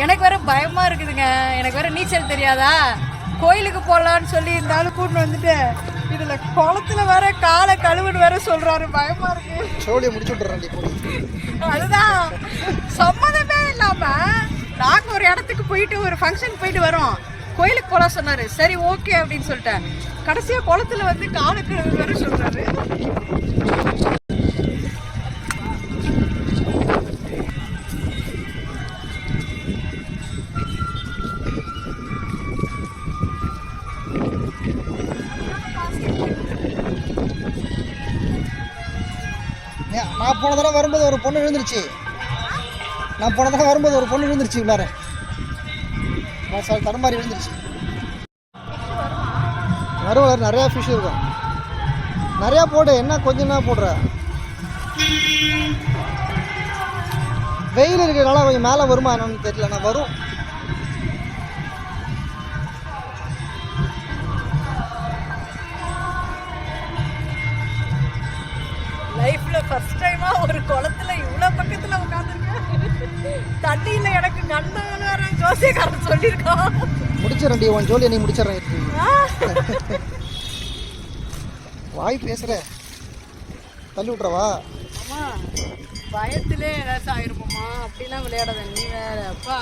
எனக்கு வேற பயமா இருக்குதுங்க. எனக்கு வேற நீச்சல் தெரியாதா. கோயிலுக்கு போகலான்னு சொல்லி இருந்தாலும் கூட்டு வந்துட்டு இதுல குளத்துல வேற காலை கழுவுன்னு வேற சொல்றாரு. பயமா இருக்கு. சோழியை முடிச்சு விட்டுறேன். அதுதான் சம்மதமே இல்லாம நாங்க ஒரு இடத்துக்கு போயிட்டு ஒரு ஃபங்க்ஷன் போயிட்டு வரோம். கோயிலுக்கு போலாம் சொன்னாரு. சரி ஓகே அப்படின்னு சொல்லிட்டேன். கடைசியா குளத்துல வந்து காலை கழுவு வேற சொல்றாரு. நான் போன தடவை வரும்போது ஒரு பொண்ணு விழுந்துருச்சு. உள்ளார தடுமாறி விழுந்துருச்சு. வருவார். நிறையா ஃபிஷ் இருக்கும். நிறையா போடு. என்ன கொஞ்சம் தான் போடுற. வெயில் இருக்கிறனால கொஞ்சம் மேலே வருமா என்னன்னு தெரியல. நான் வரும். லைஃப்ல ஃபர்ஸ்ட் டைமா ஒரு குளத்துல இவ்வளவு பக்கத்துல உட்காந்துருக்கேன். தண்ணியில எனக்கு கண்ணு வர ஜோசியக்காரன் சொல்லியிருக்கான். முடிச்சிடறேன். உன் ஜோலியை நீ முடிச்சிடறேன். வாய் பேசுற. தள்ளி விட்றவா? ஆமா, பயத்திலே ஏதாச்சும் ஆயிருப்போமா. அப்படிலாம் விளையாடாத நீ வேற. அப்பா